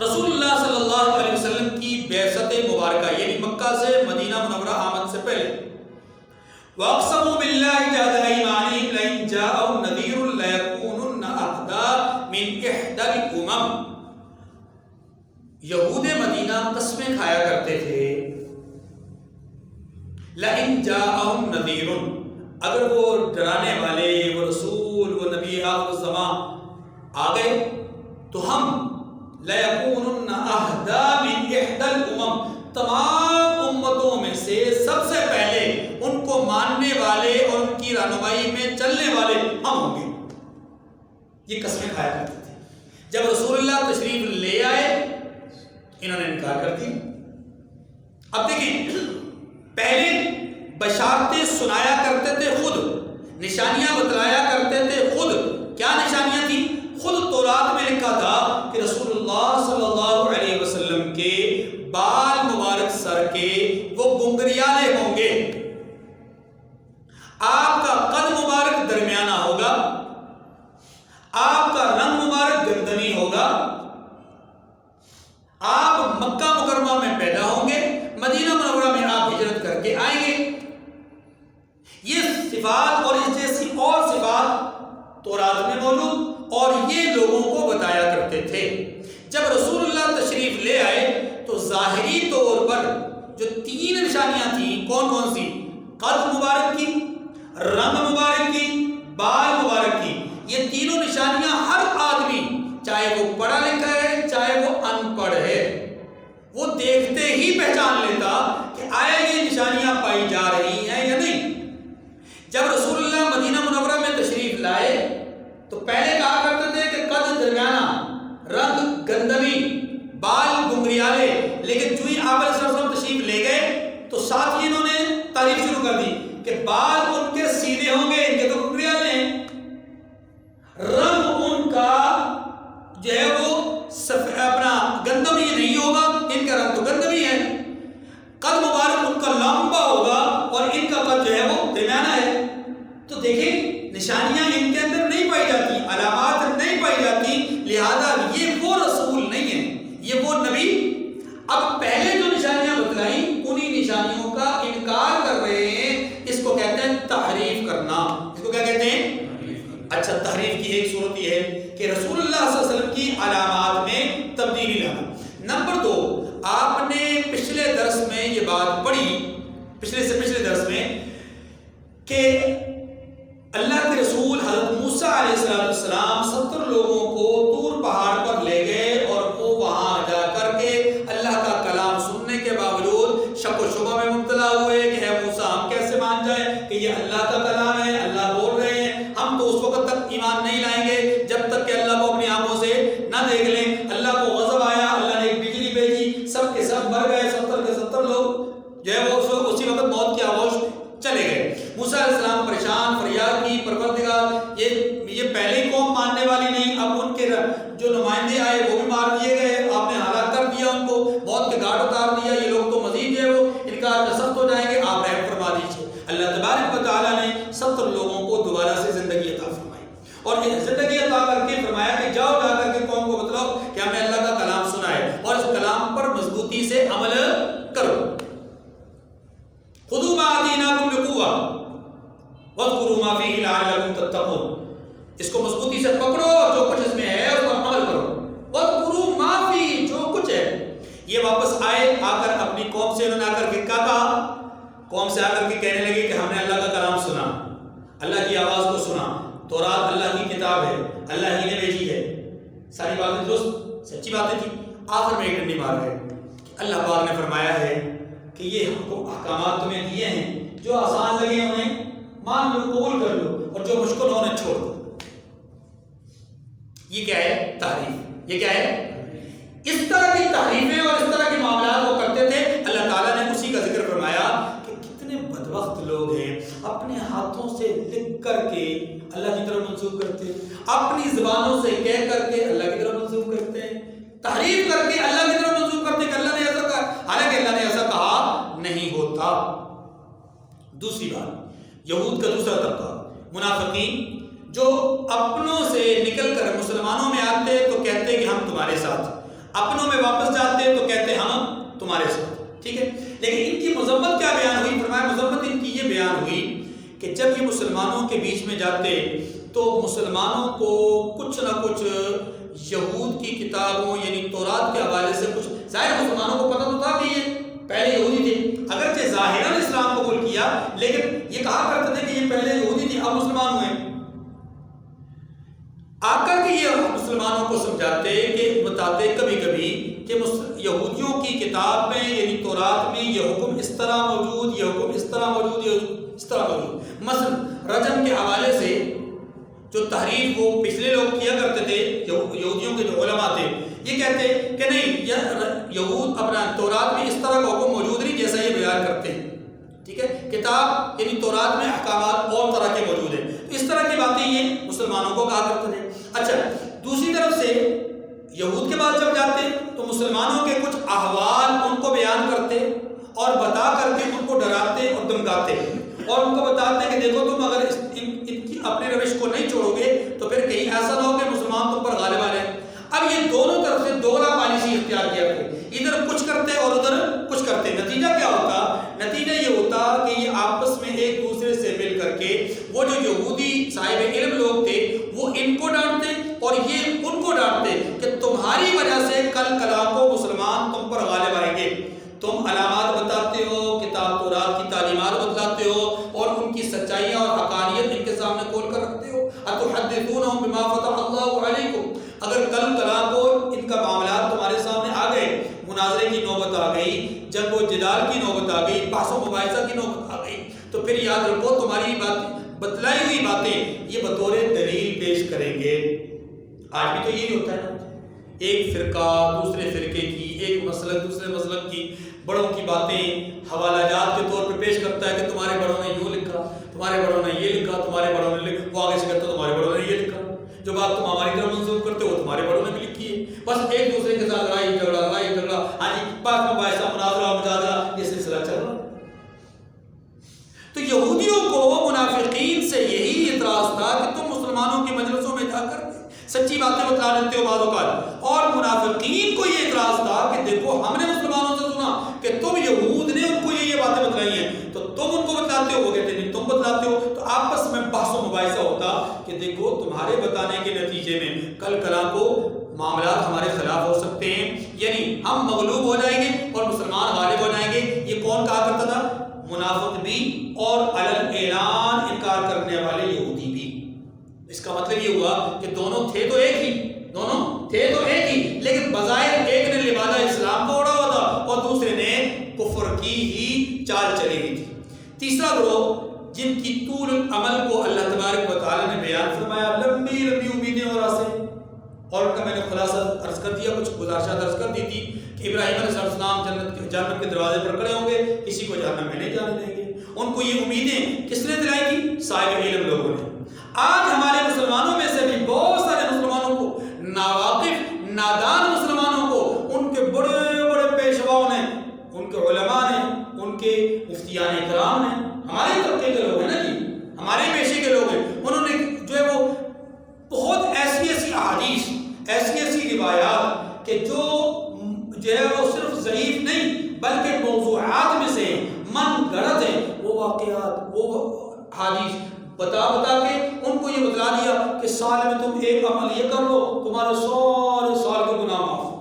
رسول اللہ صلی اللہ علیہ وسلم کی بعثت مبارکہ یعنی مکہ سے مدینہ منورہ آمد سے پہلے وَأَقْسَمُوا بِاللَّهِ جَهْدَ أَيْمَانِهِمْ لَئِن جَاءَهُمْ نَذِيرٌ لَيَكُونُنَّ أَهْدَىٰ مِنْ إِحْدَى الْأُمَمِ، یہود مدینہ قسمیں کھایا کرتے تھے لَئِن جَاءَهُمْ نَذِيرٌ، اگر وہ ڈرانے والے، وہ رسول، وہ نبی آخر الزمان آ گئے تو ہم لَيَكُونُنَّ أَهْدَىٰ مِنْ إِحْدَى الْأُمَمِ، تمام امتوں میں سے سب سے پہلے ان کو ماننے والے اور ان کی رہنمائی میں چلنے والے ہم ہوں گے۔ یہ قسمیں کھایا کرتے تھے۔ جب رسول اللہ تشریف لے آئے انہوں نے انکار کر دی۔ اب دیکھیں، پہلے بشارتیں سنایا کرتے تھے خود، نشانیاں بتلایا کرتے تھے خود۔ کیا نشانیاں تھیں؟ خود تورات میں لکھا تھا کہ رسول اللہ صلی اللہ علیہ وسلم کے بال مبارک سر کے وہ گنگریالے ہوں گے، آپ کا قد مبارک درمیانہ ہوگا، آپ کا رنگ مبارک گندمی ہوگا، آپ مکہ مکرمہ میں پیدا ہوں گے، مدینہ منورہ میں آپ ہجرت کر کے آئیں گے۔ یہ صفات اور اس جیسی اور صفات تورات میں موجود اور یہ لوگوں کو بتایا کرتے تھے۔ جب رسول اللہ تشریف لے آئے تو ظاہری طور پر جو تین نشانیاں تھیں، کون کون سی؟ قد مبارک کی، رنگ مبارک کی، بال مبارک کی، یہ تینوں نشانیاں ہر آدمی، چاہے وہ پڑھا لکھا ہے چاہے وہ ان پڑھ ہے، وہ دیکھتے ہی پہچان لیتا کہ آیا یہ نشانیاں پائی جا رہی ہیں یا نہیں۔ جب رسول اللہ مدینہ منورہ میں تشریف لائے تو پہلے کہا کرتے تھے کہ قد درمیانہ، رنگ گندمی، بال گنگریالے، لیکن جو ہی آپ علیہ السلام تشریف لے گئے تو ساتھ ہی انہوں نے تعریف شروع کر دی کہ بال ان کے سیدھے ہوں گے، ان کے تو گنگریالے ہیں، رنگ ان کا جو ہے وہ اپنا گندمی نہیں ہوگا، ان کا رنگ تو گندمی ہے، قد مبارک ان کا لمبا ہوگا اور ان کا قد جو ہے وہ درمیانہ ہے۔ تو دیکھیں نشانیاں ان کے اندر نہیں پائی جاتی، علامات نہیں پائی جاتی، لہذا یہ وہ رسول نہیں ہے، یہ وہ نبی۔ اب پہلے جو نشانیاں بتلائیں انہی نشانیوں کا انکار کر رہے ہیں، اس کو کہتے ہیں تحریف کرنا۔ اس کو کیا کہتے ہیں؟ اچھا، تحریف کی ایک صورت یہ ہے کہ رسول اللہ صلی اللہ علیہ وسلم کی علامات میں تبدیلی لانا۔ نمبر دو، آپ نے پچھلے درس میں یہ بات پڑھی، پچھلے سے پچھلے درس میں، کہ اللہ کے رسول حضرت موسیٰ علیہ السلام 70 لوگوں کو طور پہاڑ پر لے گئے اور وہ وہاں جا کر کے اللہ کا کلام سننے کے باوجود شک و شبہ میں مبتلا ہوئے کہ اے موسیٰ ہم کیسے مان جائیں کہ یہ اللہ کا کلام ہے، اللہ بول رہے ہیں، ہم تو اس وقت تک ایمان نہیں لائیں گے جب تک کہ اللہ کو اپنی آنکھوں سے نہ دیکھ لیں۔ اللہ کو غضب آیا، اللہ نے ایک بجلی بھیجی، سب کے سب مر گئے، 70 کے 70 لوگ جو ہے وہ اسی وقت موت کی آغوش چلے گئے۔ موسیٰ علیہ السلام پریشان فریاد کی، پروردگار یہ پہلے قوم ماننے والی نہیں، اب ان کے جو نمائندے آئے وہ بھی مار دیے گئے، آپ نے ہلاک کر دیا، ان کو موت کے گھاٹ اتار دیا، یہ لوگ تو مزید جو ہے وہ انکار کا سخت ہو جائیں گے، آپ رحم فرما دیجیے۔ اللہ تبارک و تعالیٰ نے 70 لوگوں کو دوبارہ سے زندگی عطا فرمائی اور یہ زندگی عطا کر کے فرمایا کہ جاؤ جا کر کے قوم کو بتلاؤ کہ ہم نے اللہ کا کلام سنا ہے اور اس کلام پر مضبوطی سے عمل کرو۔ خذوا ما آتیناکم بقوۃ واذکروا ما فیہ لعلکم تتقون، اس کو مضبوطی سے پکڑو اور جو کچھ اس میں ہے اس پر عمل کرو۔ واذکروا ما فیہ، جو کچھ ہے۔ یہ واپس آئے، آ کر اپنی قوم سے انہوں نے آ کر کے کہا، قوم سے آ کر کے کہنے لگے کہ ہم نے اللہ کا کلام سنا، اللہ کی آواز کو سنا، تورات اللہ کی کتاب ہے، اللہ ہی نے بھیجی ہے، ساری باتیں درست سچی باتیں تھیں۔ آخر میں ایک ڈنڈی مار گئے کہ اللہ پاک نے فرمایا ہے کہ یہ احکامات تمہیں دیے ہیں، جو آسان لگے انہیں مان لو، قبول کر لو، اور جو مشکل ہو انہیں چھوڑ دو۔ یہ کیا ہے؟ تحریف۔ یہ کیا ہے؟ اس طرح کی تحریفیں اور اس طرح کے معاملات وہ کرتے تھے۔ اللہ تعالیٰ نے اسی کا ذکر فرمایا کہ کتنے بدبخت لوگ ہیں، اپنے ہاتھوں سے لکھ کر کے اللہ کی طرف منسوب کرتے ہیں، اپنی زبانوں سے کہہ کر کے اللہ کی طرف منسوب کرتے ہیں، تحریف کر کے اللہ کی طرف منسوب کرتے ہیں کہ اللہ نے ایسا کہا، حالانکہ اللہ نے ایسا کہا نہیں ہوتا۔ دوسری بات، یہود کا دوسرا طبقہ منافقین، جو اپنوں سے نکل کر مسلمانوں میں آتے تو کہتے کہ ہم تمہارے ساتھ، اپنوں میں واپس جاتے ہیں تو کہتے ہیں ہم تمہارے ساتھ، ٹھیک ہے. لیکن ان کی مذمت کیا بیان ہوئی؟ فرمایا مذمت ان کی یہ بیان ہوئی کہ جب یہ مسلمانوں کے بیچ میں جاتے تو مسلمانوں کو کچھ نہ کچھ یہود کی کتابوں یعنی تورات کے حوالے سے کچھ، ظاہر مسلمانوں کو پتہ تو تھا کہ یہ پہلے یہودی تھے، اگرچہ ظاہراً اسلام قبول کیا لیکن یہ کہا کرتے تھے کہ یہ پہلے یہودی تھی اب مسلمان ہوئے. آ کر کے یہ مسلمانوں کو سمجھاتے کہ بتاتے کبھی کبھی کہ یہودیوں کی کتاب میں یعنی تورات میں یہ حکم اس طرح موجود، یہ حکم اس طرح موجود، یہ اس طرح موجود. مثلا رجم کے حوالے سے جو تحریف وہ پچھلے لوگ کیا کرتے تھے، یہودیوں کے جو علماء تھے، یہ کہتے کہ نہیں یہود اپنا تورات میں اس طرح کا حکم موجود نہیں جیسا یہ بیان کرتے ہیں، ٹھیک ہے. کتاب یعنی تورات میں احکامات اور طرح کے موجود ہیں. اس طرح کی باتیں یہ مسلمانوں کو کہا کرتے تھے. اچھا، دوسری طرف سے یہود کے بعد جب جاتے تو مسلمانوں کے کچھ احوال ان کو بیان کرتے اور بتا کر کے ان کو ڈراتے اور دمکاتے اور ان کو بتاتے کہ دیکھو تم اگر ان کی اپنے روش کو نہیں چھوڑو گے تو پھر کہیں ایسا نہ ہو کہ مسلمان تم پر غالب آ جائیں. اب یہ دونوں طرف سے دوہرا پالیسی اختیار کیا کرتے، ادھر کچھ کرتے اور ادھر کچھ کرتے. نتیجہ کیا ہوتا؟ نتیجہ یہ ہوتا کہ یہ آپس میں ایک دوسرے سے مل کر کے وہ جو یہودی صاحب علم لوگ تھے وہ ان کو ڈانٹتے اور یہ ان کو ڈانٹتے کہ تمہاری وجہ سے کل کلا کو مسلمان تم پر غالب آئیں گے. تم علامات بتاتے ہو، کتاب تورات کی تعلیمات بتلاتے ہو اور ان کی سچائیاں اور حقانیت ان کے سامنے کھول کر رکھتے ہو. اتحدثونہم بما فتح اللہ علیکم، اگر کل کلا کو ان کا معاملات تمہارے سامنے آ گئے، مناظرے کی نوبت آ گئی، جنگ و جدال کی نوبت آ گئی، بحث و مباحثہ کی نوبت آ گئی، تو پھر یاد رکھو تمہاری بتلائی ہوئی باتیں یہ بطور دلیل پیش کریں گے. آج بھی تو یہی ہوتا ہے نا، ایک فرقہ دوسرے فرقے کی، ایک مسلک دوسرے مسلک کی بڑوں کی باتیں حوالہ جات کے طور پہ پیش کرتا ہے کہ تمہارے بڑوں نے یوں لکھا، تمہارے بڑوں نے یہ لکھا، تمہارے بڑوں نے وہ آگے سے کہتا تمہارے بڑوں نے یہ لکھا. جو بات تم ہماری طرف منسوخ کرتے ہو تمہارے بڑوں نے بھی لکھی ہے. بس ایک دوسرے کے ساتھ لڑائی جھگڑا، ہاں جی، بات مباحثہ مناظرہ مجادلہ یہ سلسلہ چل رہا. تو یہودیوں کو منافقین سے یہی اعتراض تھا کہ تم مسلمانوں کی مجلسوں میں جا کر سچی باتیں بتلا دیتے ہو بعض اوقات، اور منافقین کو یہ اعتراض تھا کہ دیکھو ہم نے مسلمانوں سے سنا کہ تم یہود نے ان کو یہ باتیں بتلائی ہیں تو تم ان کو بتلاتے ہو، وہ کہتے نہیں تم بتلاتے ہو. تو آپس میں بحث و مباحثہ ہوتا کہ دیکھو تمہارے بتانے کے نتیجے میں کل کلا کو معاملات ہمارے خلاف ہو سکتے ہیں، یعنی ہم مغلوب ہو جائیں گے اور مسلمان غالب ہو جائیں گے. یہ کون کہا کرتا تھا؟ منافق بھی اور علل اعلان انکار کرنے والے یہودی بھی. اس کا مطلب یہ ہوا کہ دونوں تھے تو ایک ہی، لیکن بظاہر ایک نے لبادہ اسلام کو اڑا ہوا تھا اور دوسرے نے کفر کی ہی چال چلی ہوئی تھی. تیسرا گروہ جن کی طول العمل کو اللہ تبارک و تعالی نے بیان فرمایا، لمبی امیدیں اور آسیں، اور ان کا میں نے خلاصہ عرض کر دیا، کچھ گزارشات عرض کر دی تھی کہ ابراہیم علیہ السلام جنت کے دروازے پر کھڑے ہوں گے، کسی کو جہنم میں نہیں جانے دیں گے. ان کو یہ امیدیں کس نے دلائی تھی؟ صاحب علم لوگوں نے. آج ہمارے مسلمانوں میں سے بھی بہت سارے مسلمانوں کو، ناواقف نادان مسلمانوں کو، ان کے بڑے بڑے پیشواؤں نے، ان کے علماء نے، ان کے مفتیان کرام نے، ہمارے طبقے کے لوگ ہیں نا جی، ہمارے پیشے کے لوگ ہیں، انہوں نے جو ہے وہ بہت ایسی احادیث، ایسی روایات کہ جو ہے وہ صرف ضعیف نہیں بلکہ موضوعات میں سے من گڑت ہیں، وہ واقعات، وہ حدیث بتا کے ان کو یہ بتلا دیا کہ سال میں تم ایک عمل یہ کر لو تمہارے سارے سال کے گناہ معاف،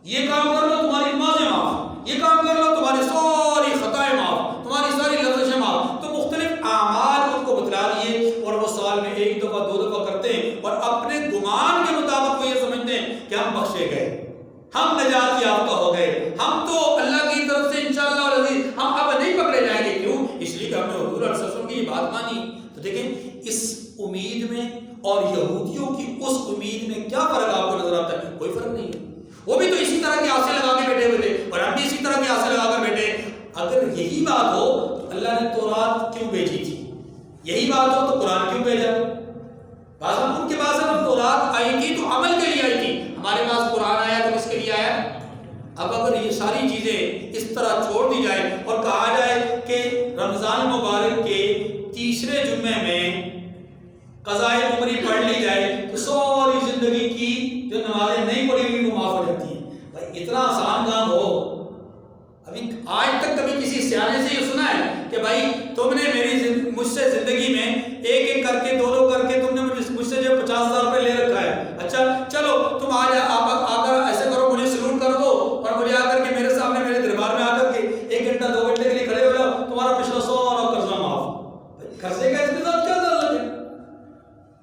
یہ کام کر لو تمہاری نمازیں معاف، یہ کام کر لو تمہاری ساری خطائیں معاف، تمہاری ساری لغزشیں معاف. تو مختلف اعمال ان کو بتلا دیے اور وہ سال میں ایک دفعہ دو دفعہ کرتے ہیں اور اپنے گمان کے مطابق وہ یہ سمجھتے ہیں کہ ہم بخشے گئے، ہم نجات یافتہ ہو گئے، ہم تو اللہ کی طرف سے انشاءاللہ العزیز ہم اب نہیں پکڑے جائیں گے. کیوں؟ اس لیے کہ ہم نے حضور علیہ وسلم کی یہ بات مانی. تو دیکھیں اس امید میں اور یہودیوں کی اس امید میں کیا فرق آپ کو نظر آتا ہے؟ کوئی فرق نہیں ہے. وہ بھی تو اسی طرح کی آسیں لگا کے بیٹھے ہوئے تھے اور ہم بھی اسی طرح کی آسیں لگا کر بیٹھے. اگر یہی بات ہو تو اللہ نے تورات کیوں بھیجی تھی؟ یہی بات ہو تو قرآن کیوں بھیجا؟ ان کے پاس اگر تورات آئی تھی تو عمل کے لیے آئی تھی، ہمارے پاس قرآن آیا تو کس کے لیے آیا؟ اب اگر یہ ساری چیزیں اس طرح چھوڑ دی جائے اور کہا جائے کہ رمضان مبارک کے تیسرے جمعے میں قضائے عمری پڑھ لی جائے تو ساری زندگی کی جو نمازیں نہیں پڑھی ہوئی وہ معاف ہو جاتی ہیں. اتنا آسان کام ہو؟ ابھی آج تک کبھی کسی سیانے سے یہ سنا ہے کہ بھائی تم نے مجھ سے زندگی میں ایک ایک کر کے 2 کر کے تم نے مجھ سے جو 50,000 روپے لے رکھا ہے، اچھا چلو تم آ کر ایسے کرو، مجھے سلوٹ کر دو اور مجھے آ کر کے میرے سامنے میرے دربار میں آ کر کے 1 گھنٹہ 2 گھنٹے کے لیے کھڑے ہو جاؤ، تمہارا پچھلا 100 اور قرضہ معاف۔ قرضے کا اس کے ساتھ کیا تعلق ہے؟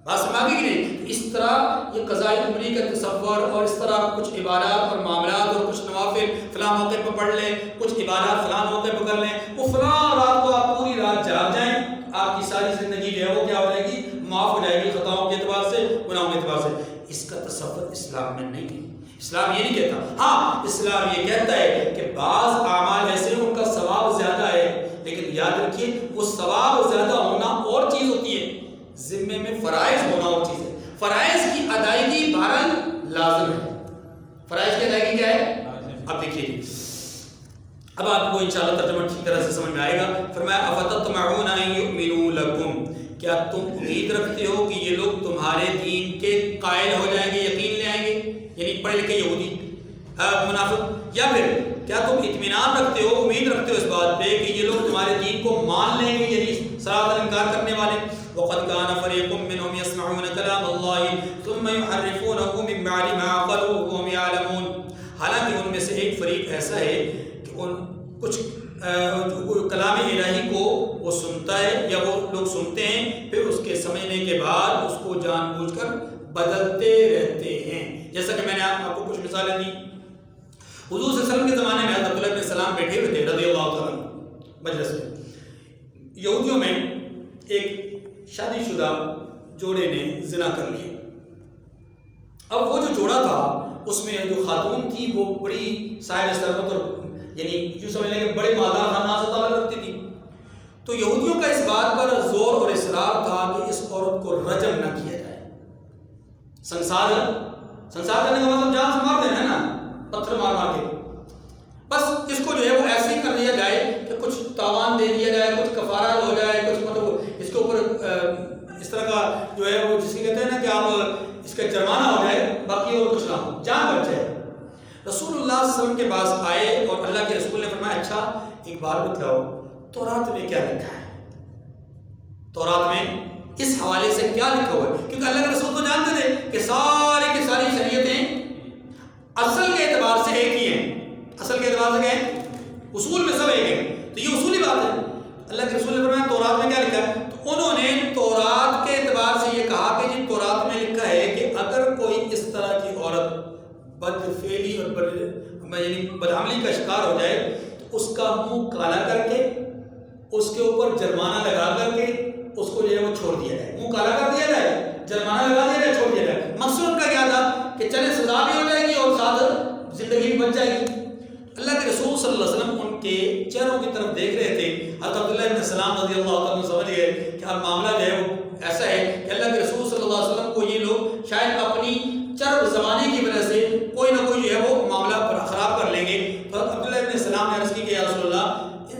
بات سمجھ گئی نہیں؟ اس طرح یہ قضاء عمری کا تصور اور اس طرح کچھ عبادات اور معاملات اور کچھ نوافل فلاں موقع پہ پڑھ لیں، کچھ عبادات فلاں موقع پہ کر لیں، وہ فلاں رات کو آپ پوری رات جاگ جائیں، آپ کی ساری زندگی جو ہے وہ کیا ہو جائے گی؟ معاف ہو جائے گی، خطاؤں کے اعتبار سے، گناہوں کے اعتبار سے۔ اس کا تصور اسلام میں نہیں ہے۔ اسلام یہ نہیں کہتا، ہاں اسلام یہ کہتا ہے کہ بعض اعمال ایسے ہیں ان کا ثواب زیادہ ہے، لیکن یاد رکھیے وہ ثواب زیادہ ہونا اور چیز ہوتی ہے، ذمے میں فرائض ہونا اور چیز ہے۔ فرائض کی ادائیگی بہرحال لازم ہے۔ فرائض کی ادائیگی کیا ہے؟ اب دیکھیے اب آپ کو انشاءاللہ ترجمہ ٹھیک طرح سے سمجھ میں آئے گا۔ فرمایا افتطمعون ان یؤمنوا لکم، کیا تم امید رکھتے ہو کہ یہ لوگ تمہارے دین کے قائل ہو جائیں گے، یقین لے آئیں گے، یعنی پڑھے لکھے یہودی منافق، یا پھر کیا تم اطمینان رکھتے ہو، امید رکھتے ہو اس بات پہ کہ یہ لوگ تمہارے دین کو مان لیں گے، یعنی صراحت انکار کرنے والے؟ وقد كان فريق منهم يسمعون كلام الله ثم يحرفونه من بعد ما عقلوه وهم يعلمون، حالانکہ ان میں سے ایک فریق ایسا ہے کہ ان کچھ کلام الہی کو وہ سنتا ہے یا وہ لوگ سنتے ہیں، پھر اس کے سمجھنے کے بعد اس کو جان بوجھ کر بدلتے رہتے ہیں۔ جیسا کہ میں نے آپ کو کچھ مثالیں دی، حضور صلی اللہ علیہ وسلم کے زمانے میں حضرت عبداللہ بن سلام بیٹھے ہوئے تھے رضی اللہ تعالیٰ مجلس میں، یہودیوں میں ایک شادی شدہ جوڑے نے زنا کر لیا۔ اب وہ جو جوڑا تھا اس میں جو خاتون تھی وہ بڑی صاحب ثروت اور یعنی یوں سمجھ لیں کہ بڑے مالدار خاندان سے تعلق رکھتی تھی، تو یہودیوں کا اس بات پر زور اور اصرار تھا کہ اس عورت کو رجم نہ کیا جائے۔ سنسار کرنے کا مطلب جان سے مار دینا ہے نا، پتھر مار مار کے، بس اس کو جو ہے وہ ایسے ہی کر دیا جائے کہ کچھ تاوان دے دیا جائے، کچھ کفارہ ہو جائے، کچھ مطلب اس کے اوپر اس طرح کا جو ہے وہ جس کی کہتے ہیں نا کہ آپ اس کا جرمانہ ہو جائے، باقی اور کچھ نہ ہو، جان بچ جائے۔ رسول اللہ صلی اللہ علیہ وسلم کے پاس آئے اور اللہ کے رسول نے فرمایا اچھا ایک بات بتلاؤ، تورات میں کیا لکھا ہے؟ تورات میں اس حوالے سے کیا لکھا ہوا ہے؟ کیونکہ اللہ کے رسول تو جانتے تھے کہ ساری کی ساری شریعتیں اصل کے اعتبار سے ایک ہی ہیں، اصل کے اعتبار سے کیا ہے؟ اصول میں سب ایک ہیں، تو یہ اصولی بات ہے۔ اللہ کے رسول نے فرمایا تورات میں کیا لکھا ہے؟ تو انہوں نے تورات کے اعتبار سے یہ کہا کہ جی تورات میں لکھا ہے کہ اگر کوئی اس طرح کی عورت بدفعلی اور یعنی بدعملی کا شکار ہو جائے تو اس کا منہ کالا کر کے اس کے اوپر جرمانہ لگا کر کے اس کو جو ہے وہ چھوڑ دیا جائے، منہ کالا کر دیا جائے، جرمانہ لگا دیا جائے، چھوڑ دیا جائے۔ مقصود کا کیا تھا کہ چلے سزا بھی ہو جائے گی اور ساتھ زندگی بھی بچ جائے گی۔ اللہ کے رسول صلی اللہ علیہ وسلم ان کے چہروں کی طرف دیکھ رہے تھے، حضرت عبداللہ بن سلام رضی اللہ عنہ سمجھ گئے کہ اب معاملہ جو ہے وہ ایسا ہے کہ اللہ کے رسول صلی اللہ علیہ وسلم کو یہ لوگ شاید اپنی چرب زبانی کی وجہ سے کوئی نہ کوئی جو ہے وہ معاملہ خراب کر لیں گے۔ تو عبداللہ بن سلام نے عرض کی کہ یا رسول اللہ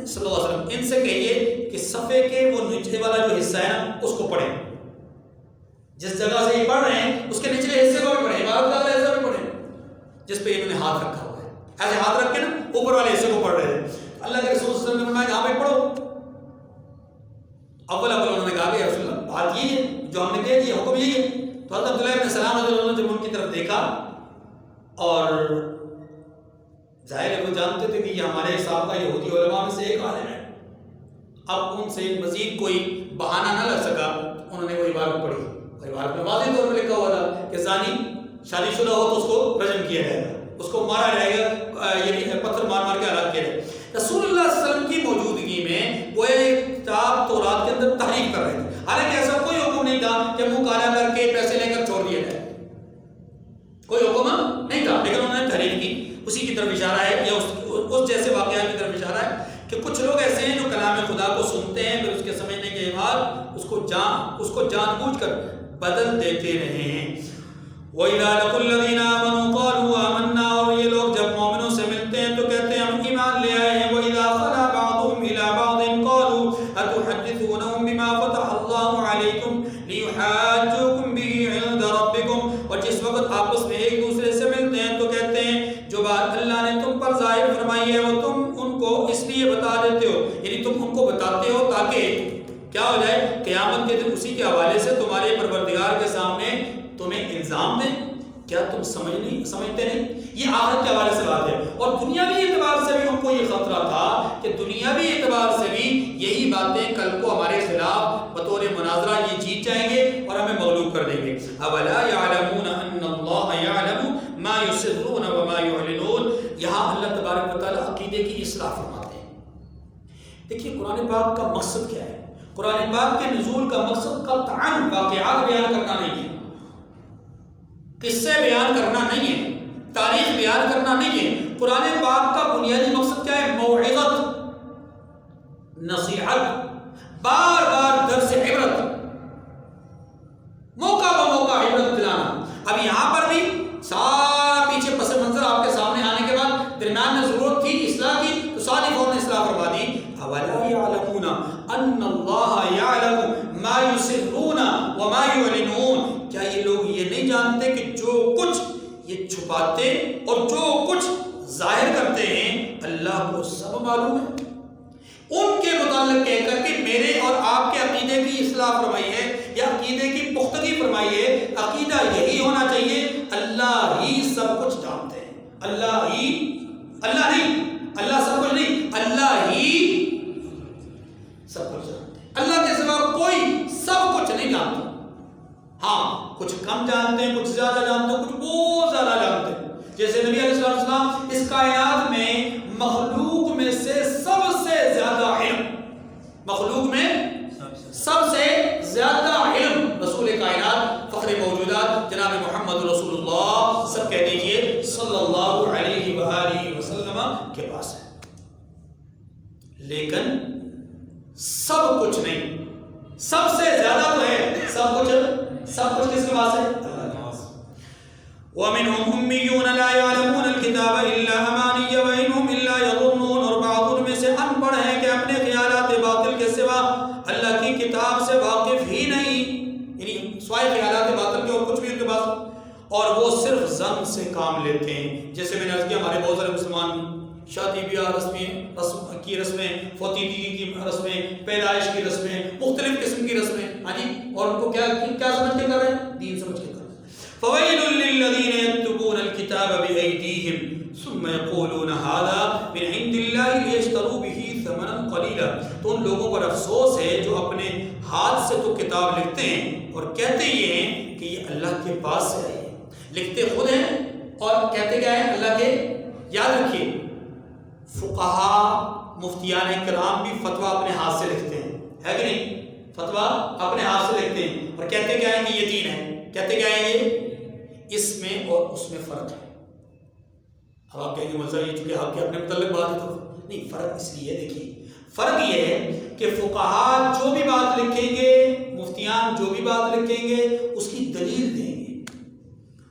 صلی اللہ علیہ وسلم ان سے کہیے کہ صفحے کے وہ نیچے والا جو حصہ ہے نا اس کو پڑھیں، جس جگہ سے یہ پڑھ رہے ہیں اس کے نچلے حصے کو بھی پڑھیں، عبادت کا حصہ بھی پڑھیں جس پہ انہوں نے ہاتھ رکھا ہوا ہے، ایسے ہاتھ رکھ کے نا اوپر والے حصے کو پڑھ رہے ہیں۔ اللہ کے رسول صلی اللہ علیہ وسلم نے فرمایا یہاں پہ پڑھو۔ اول انہوں نے کہا کہ یا رسول اللہ بات یہ ہے جو ہم نے کہہ دیا حکم یہی ہے۔ تو حضرت عبداللہ بن سلام رضی اللہ عنہ جب ان کی طرف دیکھا اور ظاہر ہے وہ جانتے تھے کہ یہ ہمارے حساب کا یہودی علماء میں سے ایک عالم ہے، اب ان سے مزید کوئی بہانہ نہ لگ سکا، انہوں نے وہ عبارت پڑھی۔ عبارت میں واضح طور پر لکھا ہوا تھا کہ زانی شادی شدہ ہو تو اس کو رجم کیا جائے گا، اس کو مارا جائے گا، یعنی پتھر مار مار کے ہلاک کیا جائے گا۔ رسول اللہ صلی اللہ علیہ وسلم کی موجودگی میں وہ ایک کتاب تورات کے اندر تحریف کر رہے تھے، حالانکہ ایسا کوئی حکم نہیں تھا کہ منہ کالا کر کے پیسے لے کر چھوڑ دیا جائے، کوئی حکم نہیں تھا، لیکن انہوں نے تحریف کی۔ اسی کی طرف اشارہ ہے یا اس جیسے واقعات کی طرف اشارہ ہے کہ کچھ لوگ ایسے ہیں جو کلام خدا کو سنتے ہیں پھر اس کے سمجھنے کے بعد اس کو جان بوجھ کر بدل دیتے رہے ہیں۔ وَإِذَا لَقُوا الَّذِينَ آمَنُوا قَالُوا آمَنَّا، اور یہ لوگ جب مومنوں سے ملتے ہیں تو کہتے ہیں ہم ایمان لے آئے ہیں۔ وَإِذَا خَلَا بَعْضُهُمْ إِلَىٰ بَعْضٍ قَالُوا أَتُحَدِّثُونَهُم بِمَا فَتَحَ اللَّهُ عَلَيْكُمْ لِيُحَاجُّوكُمْ بِهِ عِندَ رَبِّكُمْ، اور جس وقت آپس میں ایک دوسرے سے ملتے ہیں تو کہتے ہیں جو بات ظاہر فرمائی ہے وہ تم ان کو اس لیے بتا دیتے ہو، یعنی تم ان کو بتاتے ہو تاکہ کیا ہو جائے، قیامت کے دن اسی کے حوالے سے تمہارے پروردگار کے سامنے تمہیں الزام دیں۔ کیا تم سمجھتے نہیں؟ یہ آخرت کے حوالے سے بات ہے، اور دنیاوی اعتبار سے بھی ان کو یہ خطرہ تھا کہ دنیاوی اعتبار سے بھی یہی باتیں کل کو ہمارے خلاف بطور مناظرہ یہ جیت جائیں گے اور ہمیں مغلوب کر دیں گے۔ اولا یعلمون ان اللہ یعلم ما یسرون وما یعلنون، یہاں اللہ تبارک و تعالیٰ عقیدے کی اصلاح فرماتے ہیں۔ دیکھیے قرآن پاک کا مقصد کیا ہے؟ قرآن پاک کے نزول کا مقصد قطعاً واقعات بیان کرنا نہیں ہے، قصے بیان کرنا نہیں ہے، تاریخ بیان کرنا نہیں ہے۔ قرآن پاک کا بنیادی مقصد کیا ہے؟ موعظت، نصیحت، بار بار درس عبرت، موقع بموقع عبرت دلانا۔ اب یہاں پر بھی سارا پیچھے پس منظر آپ کے سامنے آنے کے بعد درمیان میں ضرورت تھی اصلاح کی تو ساری فوراً اصلاح فرما دی۔ اولا یعلمون ان اللہ یعلم ما یسرون وما یعلنون، کیا یہ لوگ یہ نہیں جانتے کہ جو کچھ یہ چھپاتے اور جو کچھ ظاہر کرتے ہیں اللہ کو سب معلوم ہے؟ ان کے متعلق کہہ کر کہ میرے اور آپ کے عقیدے کی اصلاح فرمائی ہے یا عقیدے کی پختگی فرمائی ہے۔ عقیدہ یہی ہونا چاہیے اللہ ہی سب کچھ جانتے ہیں، اللہ نہیں، اللہ سب کچھ نہیں، اللہ ہی سب کچھ جانتے ہیں، اللہ کے سوا کوئی سب کچھ نہیں جانتا۔ ہاں کچھ کم جانتے ہیں، کچھ زیادہ جانتے ہیں، کچھ بہت زیادہ جانتے ہیں۔ جیسے نبی علیہ السلام اس کائنات میں مخلوق میں سے سب سے زیادہ علم، مخلوق میں سب سے زیادہ علم رسول کائنات فخر موجودات جناب محمد رسول اللہ سب کہہ دیجئے صلی اللہ علیہ وآلہ وسلم کے پاس ہے، لیکن سب کچھ نہیں، سب سے زیادہ تو ہے، سب کچھ کس کے پاس ہے؟ اللہ کے پاس۔ وَمِنْهُمْ أُمِّيُّونَ لَا يَعْلَمُونَ الْكِتَابَ إِلَّا أَمَانِيَّ وَإِنْهُمْ إِلَّا يَظُنُّونَ، اور بعض ان میں سے ان پڑھ ہیں کہ اپنے خیالات باطل کے سوا اللہ کی کتاب سے واقف ہی نہیں، یعنی سوائے خیالات باطل کے اور کچھ بھی ان کے پاس، اور وہ صرف ظن سے کام لیتے ہیں۔ جیسے میں نے عرض کیا ہمارے بہت سارے مسلمان شادی بیاہ رسمیں، فوتی کی رسمیں، پیدائش کی رسمیں، مختلف قسم کی رسمیں، ہاں جی، اور ان کو کیا سمجھ کے کر رہے ہیں؟ دین سمجھ کے کر رہے ہیں۔ فَوَيْلٌ لِّلَّذِينَ يَكْتُبُونَ الْكِتَابَ بِأَيْدِيهِمْ ثُمَّ يَقُولُونَ هَٰذَا مِنْ عِندِ اللَّهِ لِيَشْتَرُوا بِهِ ثَمَنًا قَلِيلًا، تو ان لوگوں پر افسوس ہے جو اپنے ہاتھ سے تو کتاب لکھتے ہیں اور کہتے یہ ہیں کہ یہ اللہ کے پاس سے آئی ہے، لکھتے خود ہیں اور کہتے کیا ہیں؟ اللہ کے۔ یاد رکھیے فقہا مفتیان کرام بھی فتویٰ اپنے ہاتھ سے لکھتے ہیں، ہے کہ نہیں؟ فتویٰ اپنے ہاتھ سے لکھتے ہیں اور کہتے کیا ہے کہ یہ دین ہے، کہتے کیا ہے یہ اس میں اور اس میں فرق ہے۔ اب آپ کہیں گے مطلب یہ چونکہ آپ کے اپنے متعلق بات ہے تو نہیں، فرق اس لیے ہے، دیکھیے فرق یہ ہے کہ فقہا جو بھی بات لکھیں گے، مفتیان جو بھی بات لکھیں گے اس کی دلیل دیں گے،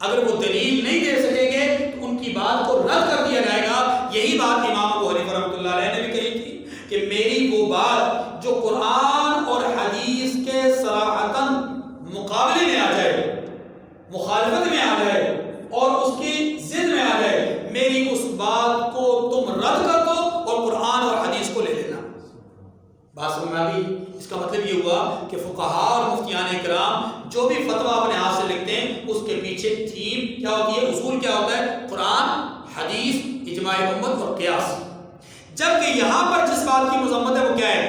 اگر وہ دلیل نہیں دے سکیں گے تو ان کی بات کو رد کر دیا جائے گا۔ یہی بات امام ابو حنیفہ رحمۃ اللہ علیہ نے بھی کہی تھی کہ میری وہ بات جو قرآن اور حدیث کے صراحتاً مقابلے میں آ جائے، مخالفت میں آ جائے اور اس کی ضد میں آ جائے، میری اس بات کو تم رد کر دو اور قرآن اور حدیث کو لے لینا۔ بات سمجھ میں آ گئی؟ اس کا مطلب یہ ہوا کہ فقہا اور مفتیان کرام جو بھی فتویٰ اپنے ہاتھ سے لکھتے ہیں اس کے پیچھے تھیم کیا ہوتی ہے، اصول کیا ہوتا ہے؟ قرآن، حدیث، اجماع امت اور قیاس۔ جبکہ یہاں پر جس بات کی مذمت ہے وہ کیا ہے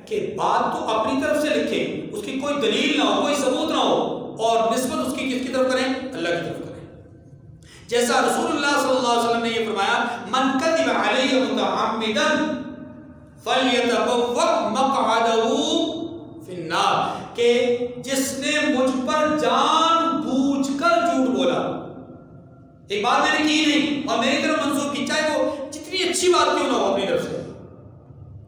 کہ بات تو اپنی طرف سے لکھیں، اس کی کوئی دلیل نہ ہو، کوئی ثبوت نہ ہو، اور نسبت اس کی کس کی طرف کریں؟ اللہ کی طرف کریں۔ جیسا رسول اللہ صلی اللہ علیہ وسلم نے یہ فرمایا من کذب علی متعمدا فلیتبوأ مقعدہ فی النار، کہ جس نے مجھ پر جان بوجھ کر جھوٹ بولا، ایک بات میں نے کی نہیں اور میری طرف منسوخ کی، چاہے وہ جتنی اچھی بات کیوں نہ ہو اپنی طرف سے،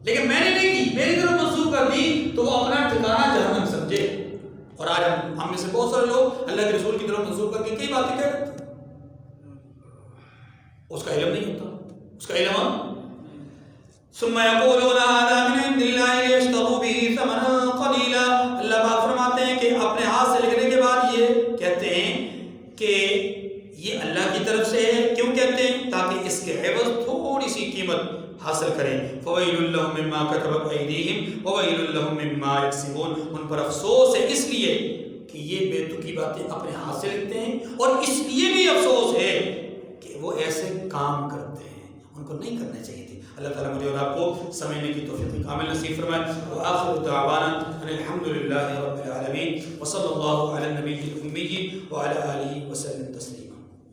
لیکن میں نے نہیں کی، میری طرف منسوخ کر دی، تو وہ اپنا ٹھکانہ جہنم سمجھے۔ اور آج ہم میں سے بہت سارے لوگ اللہ کے رسول کی طرف منسوخ کر کے کئی باتیں کہہ رہے تھے، اس کا علم نہیں ہوتا، اس کا علم ثم يقولون هذا من عند الله ليشتروا به ثمنا قليلا، اللہ پاک فرماتے ہیں کہ اپنے ہاتھ سے لکھنے کے بعد یہ کہتے ہیں کہ یہ اللہ کی طرف سے ہے، کیوں کہتے ہیں؟ تاکہ اس کے عوض تھوڑی سی قیمت حاصل کریں. فویل لہم مما کتبت ایدیہم وویل لہم مما یکسبون. ان پر افسوس ہے اس لیے کہ یہ بے تکی باتیں اپنے ہاتھ سے لکھتے ہیں، اور اس لیے بھی افسوس ہے کہ وہ ایسے کام کرتے ہیں، ان کو نہیں کرنا چاہیے تھی. اللہ تعالیٰ مجھے اور آپ کو سمجھنے کی توفیق کامل نصیب فرمائے. وآخر دعوانا ان الحمد للہ رب العالمین وصلی اللہ علی النبی الأمی وعلی آلہ وسلم تسلیما.